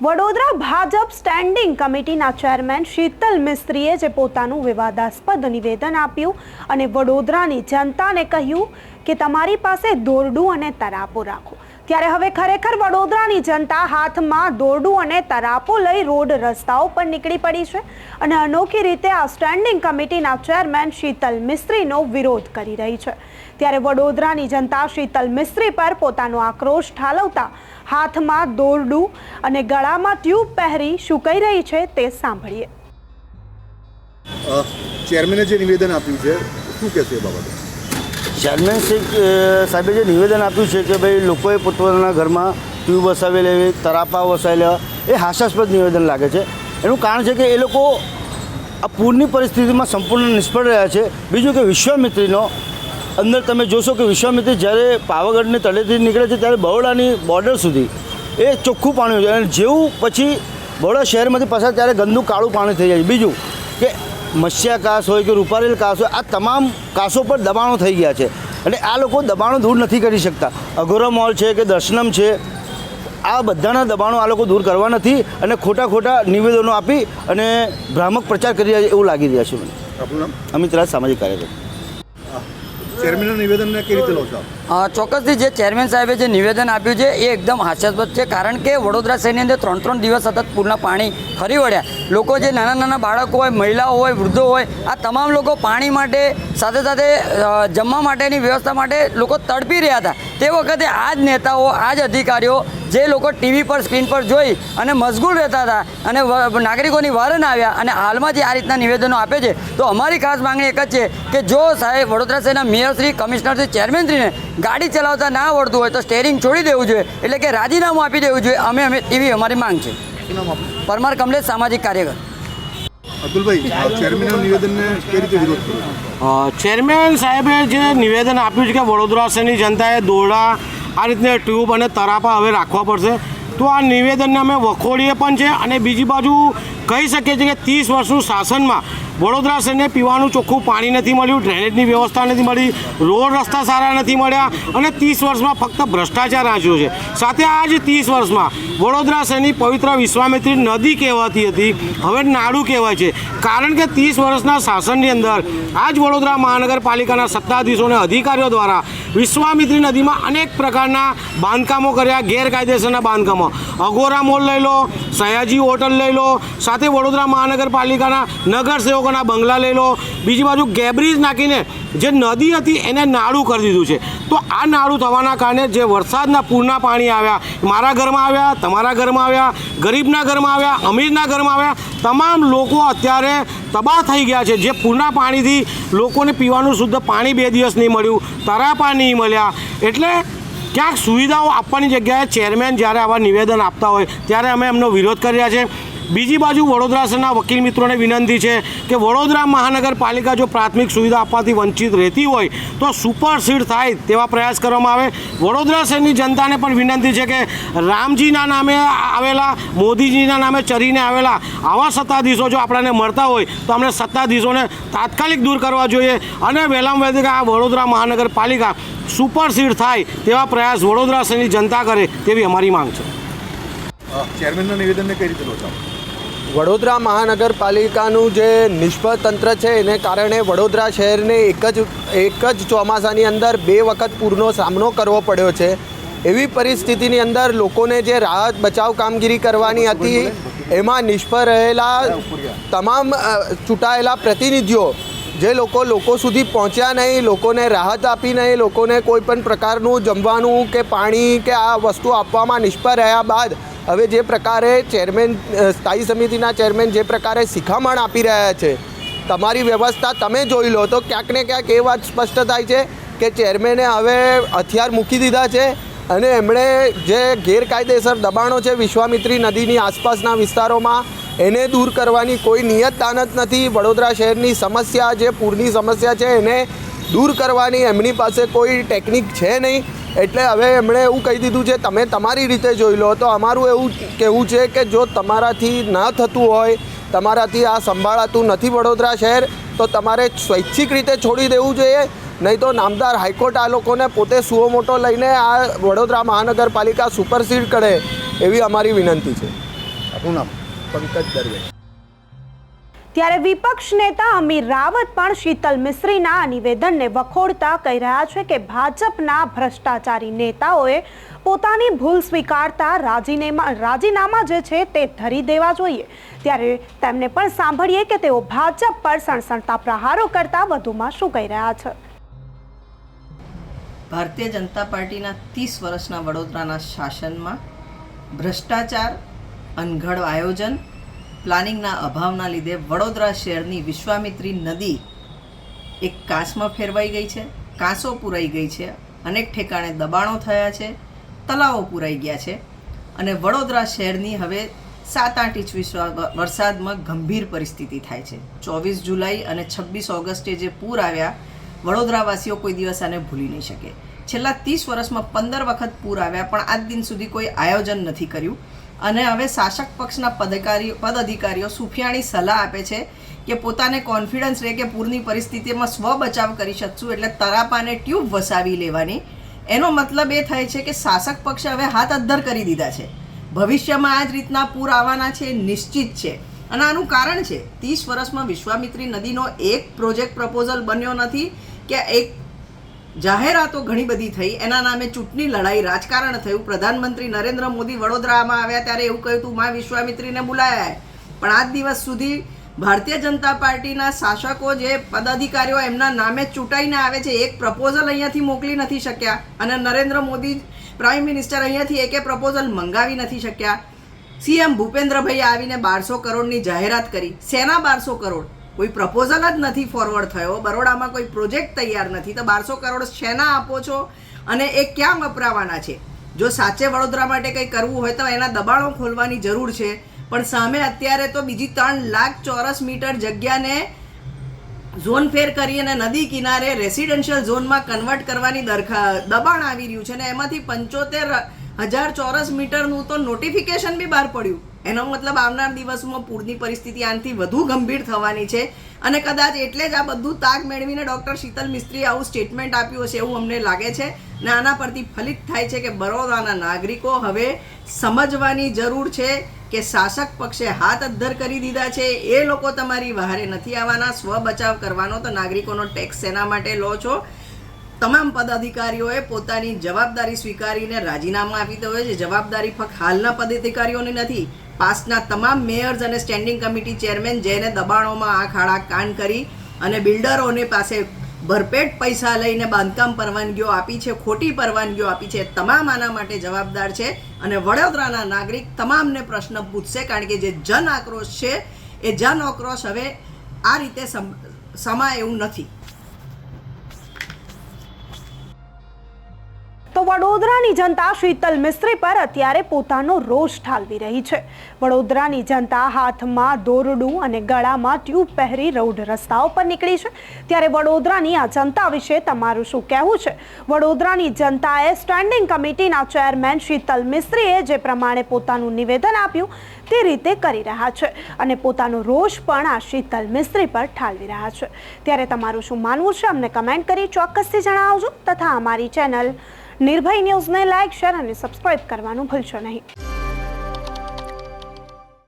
Vadodara Bhajap standing કમિટીના chairman Sheetal મિસ્ત્રીએ જે પોતાનું વિવાદાસ્પદ નિવેદન આપ્યું અને વડોદરાની જનતાને કહ્યું કે તમારી પાસે દોરડું અને તરાપો રાખો, ત્યારે હવે ખરેખર વડોદરાની જનતા હાથમાં દોરડું અને તરાપો લઈ રોડ રસ્તાઓ પર નીકળી પડી છે અને અનોખી રીતે આ સ્ટેન્ડિંગ કમિટીના ચેરમેન શીતલ મિસ્ત્રીનો વિરોધ કરી રહી છે। ત્યારે વડોદરાની જનતા શીતલ મિસ્ત્રી પર પોતાનો આક્રોશ ઠાલવતા હાથમાં દોરડું અને ગળામાં ટ્યુબ પહેરી શું કહી રહી છે તે સાંભળીએ। ચેરમેને જે નિવેદન આપ્યું છે શું કહેશે એ બાબતે? ચેરમેન સાહેબે જે નિવેદન આપ્યું છે કે ભાઈ લોકોએ પોતાના ઘરમાં ટ્યુબ વસાવેલી, તરાપા વસાવેલા, એ હાસ્યાસ્પદ નિવેદન લાગે છે। એનું કારણ છે કે એ લોકો આ પૂરની પરિસ્થિતિમાં સંપૂર્ણ નિષ્ફળ રહ્યા છે। બીજું કે વિશ્વામિત્રીનો અંદર તમે જોશો કે વિશ્વામિત્રી જ્યારે પાવાગઢની તળેથી નીકળે છે ત્યારે બરોડાની બોર્ડર સુધી એ ચોખ્ખું પાણી હોય છે અને જેવું પછી બરોડા શહેરમાંથી પસાર ત્યારે ગંદુ કાળું પાણી થઈ જાય છે। બીજું કે મત્સ્યા કાસ હોય કે રૂપારેલ કાસ હોય, આ તમામ કાસો પર દબાણો થઈ ગયા છે અને આ લોકો દબાણો દૂર નથી કરી શકતા। અઘોરા મોલ છે કે દર્શનમ છે, આ બધાના દબાણો આ લોકો દૂર કરવા નથી અને ખોટા નિવેદનો આપી અને ભ્રામક પ્રચાર કરી રહ્યા છે એવું લાગી રહ્યા છે મને। આપનું નામ? અમિત રાજ, સામાજિક કાર્યકર। ચેરમેનના નિવેદનને કેવી રીતે લો છો? ચોક્કસથી જે ચેરમેન સાહેબે જે નિવેદન આપ્યું છે એ એકદમ હાસ્યાસ્પદ છે, કારણ કે વડોદરા શહેરની અંદર 3 દિવસ સતત પૂરના પાણી ફરી વળ્યા। લોકો જે નાના બાળકો હોય, મહિલાઓ હોય, વૃદ્ધો હોય, આ તમામ લોકો પાણી માટે સાથે જમવા માટેની વ્યવસ્થા માટે લોકો તડપી રહ્યા હતા। તે વખતે આ જ નેતાઓ, આ જ અધિકારીઓ જે લોકો ટીવી પર, સ્ક્રીન પર જોઈ અને મશગુલ રહેતા હતા અને નાગરિકોની વાર ના આવ્યા અને હાલમાં જે આ રીતના નિવેદનો આપે છે, તો અમારી ખાસ માંગણી એક જ છે કે જો સાહેબ વડોદરા શહેરના મેયરશ્રી, કમિશનરશ્રી, ચેરમેનશ્રીને ગાડી ચલાવતા ના આવડતું હોય તો સ્ટેરિંગ છોડી દેવું જોઈએ, એટલે કે રાજીનામું આપી દેવું જોઈએ। અમે એવી અમારી માંગ છે। પરમાર કમલેશ, સામાજિક કાર્યકર। અતુલભાઈ, ચેરમેનના નિવેદનને કેવી રીતે વિરોધ કર્યો? ચેરમેન સાહેબે જે નિવેદન આપ્યું છે કે વડોદરા શહેરની જનતાએ દોરડા, આ રીતના ટ્યુબ અને તરાપા હવે રાખવા પડશે, તો આ નિવેદનને અમે વખોડીએ પણ છે અને બીજી બાજુ કહી શકીએ છીએ કે 30 વર્ષનું શાસનમાં વડોદરા શહેરને પીવાનું ચોખ્ખું પાણી નથી મળ્યું, ડ્રેનેજની વ્યવસ્થા નથી મળી, રોડ રસ્તા સારા નથી મળ્યા અને 30 વર્ષમાં ફક્ત ભ્રષ્ટાચાર આંચ્યો છે। સાથે આ જ 30 વર્ષમાં વડોદરા શહેરની પવિત્ર વિશ્વામિત્રી નદી કહેવાતી હતી, હવે નાડું કહેવાય છે, કારણ કે 30 વર્ષના શાસનની અંદર આ જ વડોદરા મહાનગરપાલિકાના સત્તાધીશો અને અધિકારીઓ દ્વારા વિશ્વામિત્રી નદીમાં અનેક પ્રકારના બાંધકામો કર્યા, ગેરકાયદેસરના બાંધકામો। અઘોરા મોલ લઈ લો, સયાજી હોટલ લઈ લો, સાથે વડોદરા મહાનગરપાલિકાના નગરસેવકોના બંગલા લઈ લો, બીજી બાજુ ગેબ્રિજ નાખીને જે નદી હતી એને નાળું કરી દીધું છે। તો આ નાળું થવાના કારણે જે વરસાદના પૂરના પાણી આવ્યા, મારા ઘરમાં આવ્યા, તમારા ઘરમાં આવ્યા, ગરીબના ઘરમાં આવ્યા, અમીરના ઘરમાં આવ્યા, તમામ લોકો અત્યારે તબાહ થઈ ગયા છે। જે પૂરના પાણીથી લોકોને પીવાનું શુદ્ધ પાણી 2 દિવસ નહીં મળ્યું, તરાપા નહીં મળ્યા, એટલે ક્યાંક સુવિધાઓ આપવાની જગ્યાએ ચેરમેન જ્યારે આવા નિવેદન આપતા હોય ત્યારે અમે એમનો વિરોધ કરી રહ્યા છીએ। બીજી બાજુ વડોદરા શહેરના વકીલ મિત્રોને વિનંતી છે કે વડોદરા મહાનગરપાલિકા જો પ્રાથમિક સુવિધા આપવાથી વંચિત રહેતી હોય તો સુપરસીડ થાય તેવા પ્રયાસ કરવામાં આવે। વડોદરા શહેરની જનતાને પણ વિનંતી છે કે રામજીના નામે આવેલા, મોદીજીના નામે ચરીને આવેલા આવા સત્તાધીશો જો આપણને મળતા હોય તો આપણે સત્તાધીશોને તાત્કાલિક દૂર કરવા જોઈએ અને વહેલામાં વહેલી આ વડોદરા મહાનગરપાલિકા સુપરસીડ થાય તેવા પ્રયાસ વડોદરા શહેરની જનતા કરે તેવી અમારી માંગ છે। ચેરમેનના નિવેદનને કઈ રીતે લો છો? વડોદરા મહાનગરપાલિકાનું જે નિષ્ફળ તંત્ર છે એને કારણે વડોદરા શહેરને એક જ ચોમાસાની અંદર 2 વખત પૂરનો સામનો કરવો પડ્યો છે। એવી પરિસ્થિતિની અંદર લોકોને જે રાહત બચાવ કામગીરી કરવાની હતી એમાં નિષ્ફળ રહેલા તમામ ચૂંટાયેલા પ્રતિનિધિઓ જે લોકો સુધી પહોંચ્યા નહીં, લોકોને રાહત આપી નહીં, લોકોને કોઈ પણ પ્રકારનું જમવાનું કે પાણી કે આ વસ્તુ આપવામાં નિષ્ફળ રહ્યા બાદ હવે જે પ્રકારે સ્થાયી સમિતિના ચેરમેન જે પ્રકારે શિખામણ આપી રહ્યા છે, તમારી વ્યવસ્થા તમે જોઈ લો, તો ક્યાંક ને ક્યાંક એ વાત સ્પષ્ટ થાય છે કે ચેરમેને હવે હથિયાર મૂકી દીધા છે અને એમણે જે ગેરકાયદેસર દબાણો છે વિશ્વામિત્રી નદીની આસપાસના વિસ્તારોમાં એને દૂર કરવાની કોઈ નિયત દાનત નથી। વડોદરા શહેરની સમસ્યા, જે પૂરની સમસ્યા છે એને દૂર કરવાની એમની પાસે કોઈ ટેકનિક છે નહીં, એટલે હવે એમણે એવું કહી દીધું છે તમે તમારી રીતે જોઈ લો। તો અમારું એવું કહેવું છે કે જો તમારાથી ન થતું હોય, તમારાથી આ સંભાળાતું નથી વડોદરા શહેર, તો તમારે સ્વૈચ્છિક રીતે છોડી દેવું જોઈએ, નહીં તો નામદાર હાઈકોર્ટ આ લોકોને પોતે સુઓ મોટો લઈને આ વડોદરા મહાનગરપાલિકા સુપરસીડ કરે એવી અમારી વિનંતી છે। આપનું નામ? પંકજ દરવે. ત્યારે વિપક્ષ નેતા અમીર રાવત પણ શીતલ મિસ્ત્રીના આ નિવેદનને વખોડતા કહી રહ્યા છે કે ભાજપના ભ્રષ્ટાચારી નેતાઓએ પોતાની ભૂલ સ્વીકારતા રાજીનામા જે છે તે ધરી દેવા જોઈએ. ત્યારે તેમને પણ સાંભળીએ કે તેઓ ભાજપ પર સણસણતા પ્રહારો કરતા વધુમાં શું કહી રહ્યા છે. ભારતીય જનતા પાર્ટીના 30 વર્ષના વડોદરાના શાસનમાં ભ્રષ્ટાચાર, અનઘડ આયોજન, પ્લાનિંગના અભાવના લીધે વડોદરા શહેરની વિશ્વામિત્રી નદી એક કાંસમાં ફેરવાઈ ગઈ છે, કાંસો પૂરાઈ ગઈ છે, અનેક ઠેકાણે દબાણો થયા છે, તલાવો પૂરાઈ ગયા છે અને વડોદરા શહેરની હવે 7-8 ઇંચ વરસાદમાં ગંભીર પરિસ્થિતિ થાય છે. 24 જુલાઈ અને 26 ઓગસ્ટે જે પૂર આવ્યા, વડોદરાવાસીઓ કોઈ દિવસ આને ભૂલી નહીં શકે. છેલ્લા 30 વર્ષમાં 15 વખત પૂર આવ્યા, પણ આજ દિન સુધી કોઈ આયોજન નથી કર્યું અને હવે શાસક પક્ષના પદાધિકારીઓ સુફિયાણી સલાહ આપે છે કે પોતાને કોન્ફિડન્સ રહે કે પૂરની પરિસ્થિતિમાં સ્વ બચાવ કરી શકશું એટલે તરાપાને ટ્યુબ વસાવી લેવાની. એનો મતલબ એ થાય છે કે શાસક પક્ષે હવે હાથ અદ્ધર કરી દીધા છે. ભવિષ્યમાં આ જ રીતના પૂર આવવાના છે નિશ્ચિત છે અને આનું કારણ છે 30 વર્ષમાં વિશ્વામિત્રી નદીનો એક પ્રોજેક્ટ પ્રપોઝલ બન્યો નથી કે એક જાહેરાતો ઘણી બધી થઈ, એના નામે ચૂંટણી લડાઈ, રાજકારણ થયું. પ્રધાનમંત્રી નરેન્દ્ર મોદી વડોદરામાં આવ્યા ત્યારે એવું કહ્યું હતું મા વિશ્વામિત્રીને બોલાયા, પણ આજ દિવસ સુધી ભારતીય જનતા પાર્ટીના શાસકો જે પદાધિકારીઓ એમના નામે ચૂંટાઈને આવે છે એક પ્રપોઝલ અહીંયાથી મોકલી નથી શક્યા અને નરેન્દ્ર મોદી પ્રાઇમ મિનિસ્ટર અહીંયાથી એકે પ્રપોઝલ મંગાવી નથી શક્યા. સીએમ ભૂપેન્દ્રભાઈ આવીને 1200 કરોડની જાહેરાત કરી. શેના 1200 કરોડ? કોઈ પ્રપોઝલ જ નથી ફોરવર્ડ થયો. બરોડામાં કોઈ પ્રોજેક્ટ તૈયાર નથી તો 1200 કરોડ શેના આપો છો અને એ ક્યાં વપરાવાના છે? જો સાચે વડોદરા માટે કંઈ કરવું હોય તો એના દબાણો ખોલવાની જરૂર છે, પણ સામે અત્યારે તો બીજી 3 લાખ ચોરસ મીટર જગ્યાને ઝોન ફેર કરી અને નદી કિનારે રેસિડેન્શિયલ ઝોનમાં કન્વર્ટ કરવાની દબાણ આવી રહ્યું છે અને એમાંથી 75,000 ચોરસ મીટરનું તો નોટિફિકેશન બી બહાર પડ્યું. એનો મતલબ આવનાર દિવસમાં પૂરની પરિસ્થિતિ આનાથી વધુ ગંભીર થવાની છે અને કદાચ એટલે જ આ બધું તાગ મેળવીને ડૉક્ટર શીતલ મિસ્ત્રીએ આવું સ્ટેટમેન્ટ આપ્યું હશે એવું અમને લાગે છે ને આના પરથી ફલિત થાય છે કે બરોડાના નાગરિકો હવે સમજવાની જરૂર છે કે શાસક પક્ષે હાથ અદ્ધર કરી દીધા છે. એ લોકો તમારી વહારે નથી આવવાના. સ્વ બચાવ કરવાનો તો નાગરિકોનો ટેક્સ એના માટે લો છો. તમામ પદાધિકારીઓએ પોતાની જવાબદારી સ્વીકારીને રાજીનામા આપી દેવા છે. જવાબદારી ફક્ત હાલના પદાધિકારીઓની નથી, પાસ્ટના તમામ મેયર્સ અને સ્ટેન્ડિંગ કમિટી ચેરમેન જેને દબાણોમાં આંખ આડા કાન કરી અને બિલ્ડરોને પાસે ભરપેટ પૈસા લઈને બાંધકામ પરવાનગીઓ આપી છે, ખોટી પરવાનગીઓ આપી છે, તમામ આના માટે જવાબદાર છે અને વડોદરાના નાગરિક તમામને પ્રશ્ન પૂછશે કારણ કે જે જન આક્રોશ છે એ જન આક્રોશ હવે આ રીતે સમાય એવું નથી. તો વડોદરાની જનતા શીતલ મિસ્ત્રી પર અત્યારે પોતાનો રોષ ઠાલવી રહી છે. વડોદરાની જનતા હાથમાં દોરડું અને ગળામાં ટ્યુબ પહેરી રોડ રસ્તાઓ પર નીકળી છે. ત્યારે વડોદરાની આ જનતા વિશે તમારું શું કહેવું છે? વડોદરાની જનતાએ સ્ટેન્ડિંગ કમિટીના ચેરમેન શીતલ મિસ્ત્રીએ જે પ્રમાણે પોતાનું નિવેદન આપ્યું તે રીતે કરી રહ્યા છે અને પોતાનો રોષ પણ આ શીતલ મિસ્ત્રી પર ઠાલવી રહ્યા છે. ત્યારે તમારું શું માનવું છે અમને કમેન્ટ કરી ચોક્કસથી જણાવજો તથા અમારી ચેનલ નિર્ભય ન્યૂઝને લાઇક, શેર અને સબસ્ક્રાઇબ કરવાનું ભૂલશો નહીં.